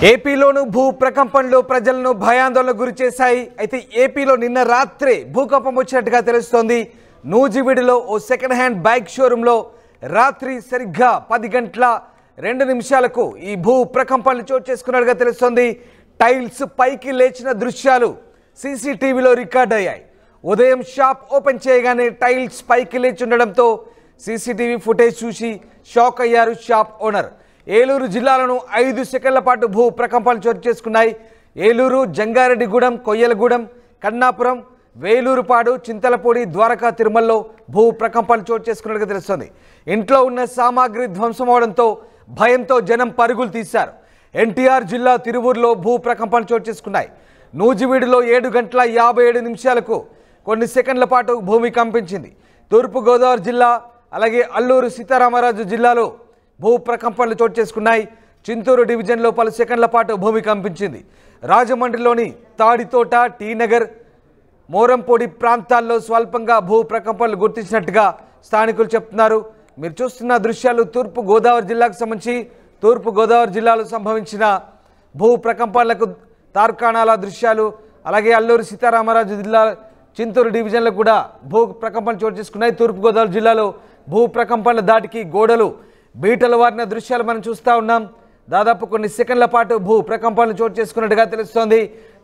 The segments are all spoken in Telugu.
ఏపీలోను భూ ప్రకంపనలు ప్రజలను భయాందోళనకు గురిచేశాయి. అయితే ఏపీలో నిన్న రాత్రి భూకంపం వచ్చినట్టుగా తెలుస్తోంది. నూజివీడులో ఓ సెకండ్ హ్యాండ్ బైక్ షోరూంలో రాత్రి సరిగ్గా 10 గంటల 2 నిమిషాలకు ఈ భూ ప్రకంపనలు చోటు చేసుకున్నట్టుగా తెలుస్తోంది. టైల్స్ పైకి లేచిన దృశ్యాలు సీసీటీవీలో రికార్డ్ అయ్యాయి. ఉదయం షాప్ ఓపెన్ చేయగానే టైల్స్ పైకి లేచి ఉండడంతో సీసీటీవీ ఫుటేజ్ చూసి షాక్ అయ్యారు షాప్ ఓనర్. ఏలూరు జిల్లాలను 5 సెకండ్ల పాటు భూ ప్రకంపనలు చోటు చేసుకున్నాయి. ఏలూరు, జంగారెడ్డిగూడెం, కొయ్యలగూడెం, కన్నాపురం, వేలూరుపాడు, చింతలపూడి, ద్వారకా, తిరుమలలో భూ ప్రకంపనలు చోటు చేసుకున్నట్టుగా తెలుస్తుంది. ఇంట్లో ఉన్న సామాగ్రి ధ్వంసం అవడంతో భయంతో జనం పరుగులు తీశారు. ఎన్టీఆర్ జిల్లా తిరువూరులో భూ ప్రకంపనలు చోటు చేసుకున్నాయి. నూజివీడులో 7 గంటల 57 నిమిషాలకు కొన్ని సెకండ్ల పాటు భూమి కంపించింది. తూర్పుగోదావరి జిల్లా అలాగే అల్లూరు సీతారామరాజు జిల్లాలో భూ ప్రకంపనలు చోటు చేసుకున్నాయి. చింతూరు డివిజన్లో పలు సెకండ్ల పాటు భూమి కంపించింది. రాజమండ్రిలోని తాడితోట, టీ నగర్, మోరంపొడి ప్రాంతాల్లో స్వల్పంగా భూ ప్రకంపనలు గుర్తించినట్టుగా స్థానికులు చెప్తున్నారు. మీరు చూస్తున్న దృశ్యాలు తూర్పుగోదావరి జిల్లాకు సంబంధించి తూర్పుగోదావరి జిల్లాలో సంభవించిన భూ ప్రకంపనలకు తార్కాణాల దృశ్యాలు, అలాగే అల్లూరు సీతారామరాజు జిల్లా చింతూరు డివిజన్లో కూడా భూ ప్రకంపనలు చోటు చేసుకున్నాయి. తూర్పుగోదావరి జిల్లాలో భూ ప్రకంపనల దాటికి గోడలు బీటలు వారిన దృశ్యాలు మనం చూస్తూ ఉన్నాం. దాదాపు కొన్ని సెకండ్ల పాటు భూ ప్రకంపనలు చోటు చేసుకున్నట్టుగా తెలుస్తోంది.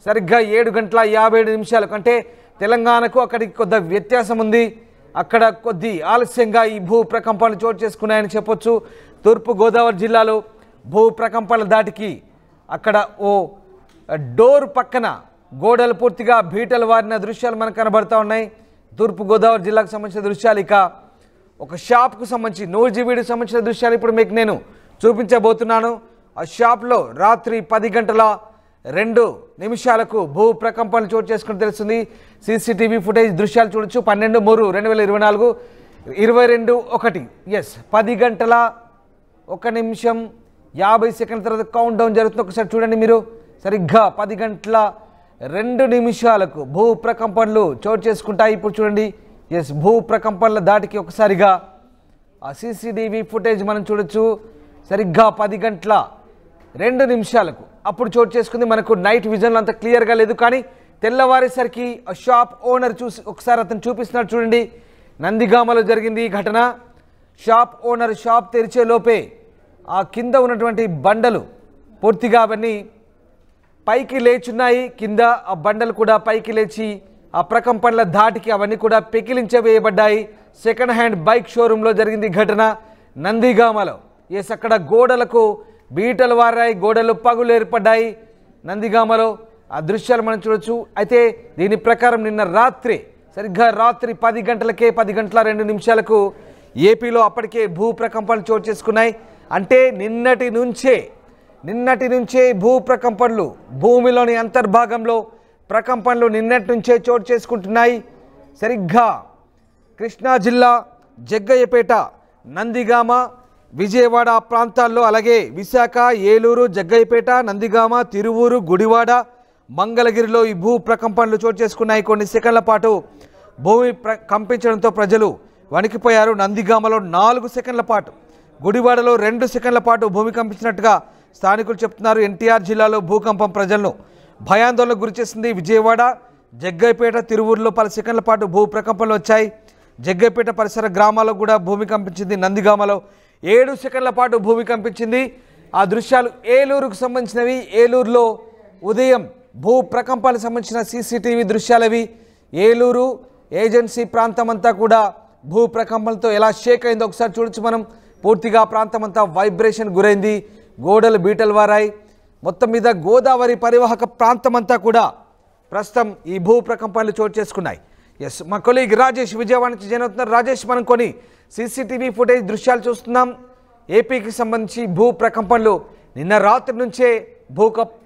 సరిగ్గా 7 గంటల 57 నిమిషాలు అంటే తెలంగాణకు అక్కడికి కొద్ది వ్యత్యాసం ఉంది. అక్కడ కొద్ది ఆలస్యంగా ఈ భూ ప్రకంపనలు చోటు చేసుకున్నాయని చెప్పొచ్చు. తూర్పుగోదావరి జిల్లాలో భూ ప్రకంపనల దాటికి అక్కడ ఓ డోర్ పక్కన గోడలు పూర్తిగా బీటలు వారిన దృశ్యాలు మనకు కనబడుతూ ఉన్నాయి. తూర్పుగోదావరి జిల్లాకు సంబంధించిన దృశ్యాలు. ఇక ఒక షాప్కు సంబంధించి నూజివీడుకు సంబంధించిన దృశ్యాలు ఇప్పుడు మీకు నేను చూపించబోతున్నాను. ఆ షాప్లో రాత్రి 10 గంటల 2 నిమిషాలకు భూ ప్రకంపనలు చోటు చేసుకుని తెలుస్తుంది. సీసీటీవీ ఫుటేజ్ దృశ్యాలు చూడొచ్చు. 12/3/2024 22:1 ఎస్ 10 గంటల 1 నిమిషం 50 సెకండ్ల తర్వాత కౌంట్ డౌన్ జరుగుతుంది. ఒకసారి చూడండి మీరు. సరిగ్గా 10 గంటల 2 నిమిషాలకు భూ ప్రకంపనలు చోటు చేసుకుంటాయి. ఇప్పుడు చూడండి. ఎస్ భూ ప్రకంపనల దాటికి ఒకసారిగా ఆ సీసీటీవీ ఫుటేజ్ మనం చూడొచ్చు. సరిగ్గా 10 గంటల 2 నిమిషాలకు అప్పుడు చోటు చేసుకుంది. మనకు నైట్ విజన్లో అంత క్లియర్గా లేదు, కానీ తెల్లవారేసరికి ఆ షాప్ ఓనర్ చూసి ఒకసారి అతను చూపిస్తున్నాడు చూడండి. నందిగామలో జరిగింది ఈ ఘటన. షాప్ ఓనర్ షాప్ తెరిచే లోపే ఆ కింద ఉన్నటువంటి బండలు పూర్తిగా అవన్నీ పైకి లేచున్నాయి. కింద ఆ బండలు కూడా పైకి లేచి ఆ ప్రకంపనల ధాటికి అవన్నీ కూడా పెకిలించవేయబడ్డాయి. సెకండ్ హ్యాండ్ బైక్ షోరూంలో జరిగింది ఘటన నందిగామలో. ఎస్ అక్కడ గోడలకు బీటలు వారాయి, గోడలు పగులు ఏర్పడ్డాయి నందిగామలో. ఆ దృశ్యాలు మనం చూడొచ్చు. అయితే దీని ప్రకారం నిన్న రాత్రి సరిగ్గా రాత్రి 10 గంటలకే 10 గంటల 2 నిమిషాలకు ఏపీలో అప్పటికే భూ ప్రకంపనలు చోటు చేసుకున్నాయి. అంటే నిన్నటి నుంచే భూ ప్రకంపనలు, భూమిలోని అంతర్భాగంలో ప్రకంపనలు నిన్నటి నుంచే చోటు చేసుకుంటున్నాయి. సరిగ్గా కృష్ణా జిల్లా జగ్గయ్యపేట, నందిగామ, విజయవాడ ప్రాంతాల్లో, అలాగే విశాఖ, ఏలూరు, జగ్గయ్యపేట, నందిగామ, తిరువూరు, గుడివాడ, మంగళగిరిలో ఈ భూ ప్రకంపనలు చోటు చేసుకున్నాయి. కొన్ని సెకండ్ల పాటు భూమి కంపించడంతో ప్రజలు వణికిపోయారు. నందిగామలో 4 సెకండ్ల పాటు, గుడివాడలో 2 సెకండ్ల పాటు భూమి కంపించినట్టుగా స్థానికులు చెప్తున్నారు. ఎన్టీఆర్ జిల్లాలో భూకంపం ప్రజలను భయాందోళనకు గురిచేసింది. విజయవాడ, జగ్గయ్యపేట, తిరువూరులో 10 సెకండ్ల పాటు భూ ప్రకంపనలు వచ్చాయి. జగ్గయ్యపేట పరిసర గ్రామాల్లో కూడా భూమి కంపించింది. నందిగామలో 7 సెకండ్ల పాటు భూమి కంపించింది. ఆ దృశ్యాలు ఏలూరుకు సంబంధించినవి. ఏలూరులో ఉదయం భూ ప్రకంపనలకు సంబంధించిన సీసీటీవీ దృశ్యాలవి. ఏలూరు ఏజెన్సీ ప్రాంతం అంతా కూడా భూ ప్రకంపనలతో ఎలా షేక్ అయిందో ఒకసారి చూడొచ్చు మనం. పూర్తిగా ప్రాంతం అంతా వైబ్రేషన్ గురైంది, గోడలు బీటలు వారాయి. మొత్తం మీద గోదావరి పరివాహక ప్రాంతం అంతా కూడా ప్రస్తుతం ఈ భూ ప్రకంపనలు చోటు చేసుకున్నాయి. ఎస్ మా కొలీగ్ రాజేష్ విజయవాడ నుంచి జాయిన్ అవుతున్నారు. రాజేష్, మనం కొన్ని సీసీటీవీ ఫుటేజ్ దృశ్యాలు చూస్తున్నాం. ఏపీకి సంబంధించి భూ ప్రకంపనలు నిన్న రాత్రి నుంచే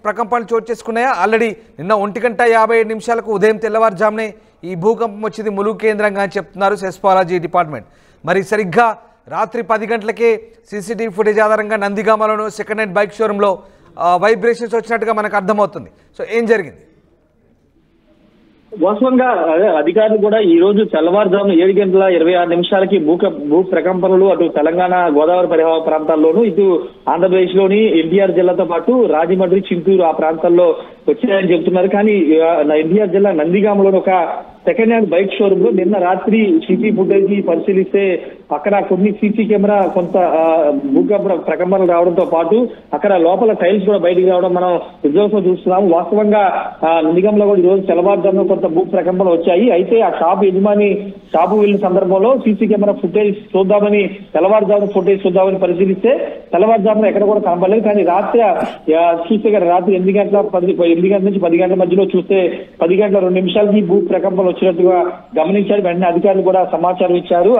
ప్రకంపనలు చోటు చేసుకున్నాయా? ఆల్రెడీ నిన్న 1 గంట 57 నిమిషాలకు ఉదయం తెల్లవారుజామునే ఈ భూకంపం వచ్చింది ములుగు కేంద్రంగా అని చెప్తున్నారు సెస్మాలజీ డిపార్ట్మెంట్. మరి సరిగ్గా రాత్రి 10 గంటలకే సీసీటీవీ ఫుటేజ్ ఆధారంగా నందిగామలోను సెకండ్ హ్యాండ్ బైక్ షోరూంలో వైబ్రేషన్స్ వచ్చినట్టుగా మనకు అర్థమవుతుంది. సో ఏం జరిగింది? వాస్తవంగా అధికారులు కూడా ఈ రోజు తెల్లవారుజామున 7:26 భూ ప్రకంపనలు అటు తెలంగాణ గోదావరి పరివాహక ప్రాంతాల్లోనూ ఇటు ఆంధ్రప్రదేశ్ లోని ఎన్టీఆర్ జిల్లాతో పాటు రాజమండ్రి, చింతూరు ఆ ప్రాంతాల్లో వచ్చాయని చెబుతున్నారు. కానీ ఎన్టీఆర్ జిల్లా నందిగామలోని ఒక సెకండ్ హ్యాండ్ బైక్ షోరూమ్ లో నిన్న రాత్రి సీసీ ఫుటేజ్ పరిశీలిస్తే అక్కడ కొన్ని సీసీ కెమెరా కొంత భూకంప ప్రకంపనలు రావడంతో పాటు అక్కడ లోపల టైల్స్ కూడా బయటికి రావడం మనం విజువల్స్ చూస్తున్నాము. వాస్తవంగా నందిగంలో కూడా ఈ రోజు తెల్లవారుజామున కొంత భూ ప్రకంపనలు వచ్చాయి. అయితే ఆ షాప్ యజమాని షాపు వెళ్ళిన సందర్భంలో సీసీ కెమెరా ఫుటేజ్ చూద్దామని తెల్లవారుజామున ఫుటేజ్ చూద్దామని పరిశీలిస్తే తెల్లవారుజామున ఎక్కడ కూడా కనపడలేదు. కానీ రాత్రి చూస్తే రాత్రి 8 గంటల నుంచి 10 గంటల మధ్యలో చూస్తే 10 గంటల 2 నిమిషాలకి భూ ప్రకంపనలు వచ్చినట్టుగా గమనించారు. వెంటనే అధికారులు కూడా సమాచారం ఇచ్చారు.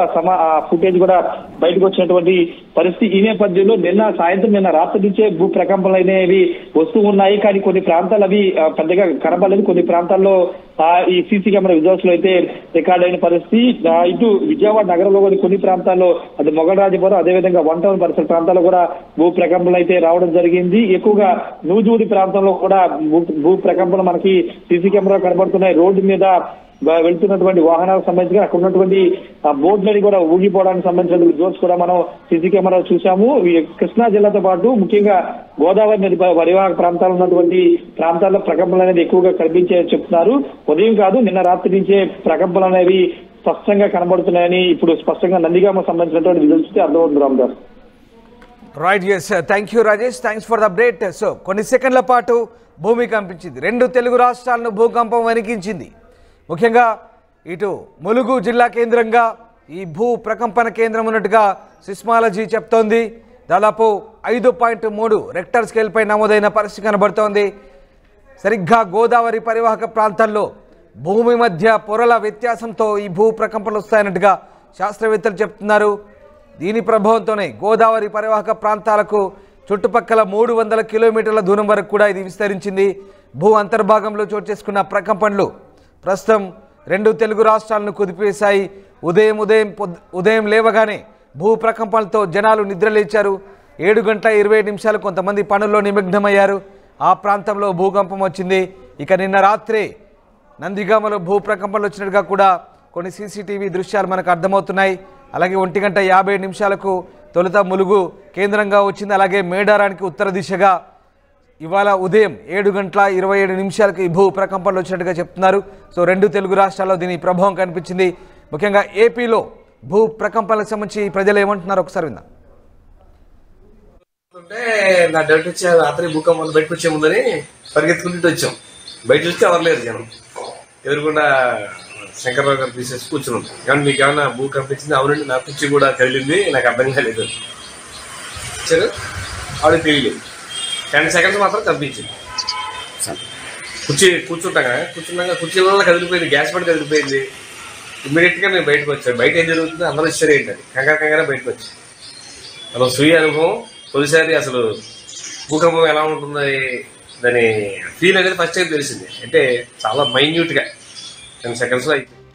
ఆ ఫుటేజ్ కూడా బయటకు వచ్చినటువంటి పరిస్థితి. ఈ నేపథ్యంలో నిన్న రాత్రి నుంచే భూ ప్రకంపనలు అనేవి వస్తూ ఉన్నాయి. కానీ కొన్ని ప్రాంతాలు అవి పెద్దగా కనబడలేదు. కొన్ని ప్రాంతాల్లో ఈ సీసీ కెమెరా విజువల్స్ లో అయితే రికార్డ్ అయిన పరిస్థితి. ఇటు విజయవాడ నగరంలో కొన్ని ప్రాంతాల్లో అది మొగలరాజపురం అదేవిధంగా వన్ టౌన్ పరిసర ప్రాంతాల్లో కూడా భూ ప్రకంపనలు అయితే రావడం జరిగింది. ఎక్కువగా నూజూడి ప్రాంతంలో కూడా భూ ప్రకంపనలు మనకి సీసీ కెమెరా కనబడుతున్నాయి. రోడ్డు మీద వెళ్తున్నటువంటి వాహనాలకు సంబంధించి అక్కడ ఉన్నటువంటి బోర్డులని కూడా ఊగిపోవడానికి సంబంధించిన విజువల్స్ కూడా మనం సీసీ కెమెరా చూసాము. కృష్ణా జిల్లాతో పాటు ముఖ్యంగా గోదావరి నది పరివాహక ప్రాంతాలు ఉన్నటువంటి ప్రాంతాల్లో ప్రకంపనలు అనేది ఎక్కువగా కనిపించే చెప్తున్నారు. ఉదయం కాదు నిన్న రాత్రి నుంచే ప్రకంపనలు అనేవి స్పష్టంగా కనబడుతున్నాయని ఇప్పుడు స్పష్టంగా నందిగామ సంబంధించినటువంటి విజువల్స్ అర్థమవుతుంది. Ramdas. Right, yes, thank you Rajesh, thanks for the update. So కొన్ని సెకండ్ల పాటు భూమి కంపించింది. 2 తెలుగు రాష్ట్రాలను భూకంపం వణికించింది. ముఖ్యంగా ఇటు ములుగు జిల్లా కేంద్రంగా ఈ భూ ప్రకంపన కేంద్రం ఉన్నట్టుగా సిస్మాలజీ చెప్తోంది. దాదాపు 5.3 రెక్టర్ స్కేల్పై నమోదైన పరిస్థితి కనబడుతోంది. సరిగ్గా గోదావరి పరివాహక ప్రాంతాల్లో భూమి మధ్య పొరల వ్యత్యాసంతో ఈ భూ ప్రకంపనలు వస్తాయన్నట్టుగా శాస్త్రవేత్తలు చెప్తున్నారు. దీని ప్రభావంతోనే గోదావరి పరివాహక ప్రాంతాలకు చుట్టుపక్కల 300 కిలోమీటర్ల దూరం వరకు కూడా ఇది విస్తరించింది. భూ అంతర్భాగంలో చోటు చేసుకున్న ప్రకంపనలు ప్రస్తుతం 2 తెలుగు రాష్ట్రాలను కుదిపేశాయి. ఉదయం లేవగానే భూ ప్రకంపనలతో జనాలు నిద్రలేచారు. 7:20 కొంతమంది పనుల్లో నిమగ్నమయ్యారు. ఆ ప్రాంతంలో భూకంపం వచ్చింది. ఇక నిన్న రాత్రే నందిగామలో భూ ప్రకంపనలు వచ్చినట్టుగా కూడా కొన్ని సీసీటీవీ దృశ్యాలు మనకు అర్థమవుతున్నాయి. అలాగే 1:57 తొలుత ములుగు కేంద్రంగా వచ్చింది. అలాగే మేడారానికి ఉత్తర దిశగా ఇవాళ ఉదయం 7:27 ఈ భూ ప్రకంపనలు వచ్చినట్టుగా చెప్తున్నారు. సో 2 తెలుగు రాష్ట్రాల్లో దీని ప్రభావం కనిపించింది. ముఖ్యంగా ఏపీలో భూ ప్రకంపనలకు సంబంధించి ప్రజలు ఏమంటున్నారు ఒకసారి విందాం. నా డౌట్ వచ్చి రాత్రి భూకంపం బయటకు వచ్చే ముందని పరిగెత్తుకుంటూ వచ్చాం. బయట చూస్తే ఎవరు లేరు జనం. ఎదురుకుండా శంకర్రావు గారు తీసేసి కూర్చున్నాం. కానీ మీకు ఏమన్నా భూ కనిపించింది? అవునండి, నా కుర్చీ కూడా కదిలింది, నాకు అర్థం కాలేదు వచ్చారు. ఆవిడ తెలియలేదు. 10 సెకండ్స్ మాత్రం కనిపించింది. కూర్చుంటాగా కుర్చీలలో కదిలిపోయింది, గ్యాస్ పడి కదిలిపోయింది. ఇమ్మీడియట్ గా మేము బయటకు వచ్చాం. బయట ఏం జరుగుతుందో అందరూ ఇచ్చారు ఏంటండి, కంగారు బయటకు వచ్చాం. అలా స్వీయ అనుభవం తొలిసారి అసలు భూకంపం ఎలా ఉంటుంది దాని ఫీల్ అనేది ఫస్ట్ టైం తెలిసింది. అంటే చాలా మైన్యూట్ గా 10 సెకండ్స్ లో అయిపోయింది.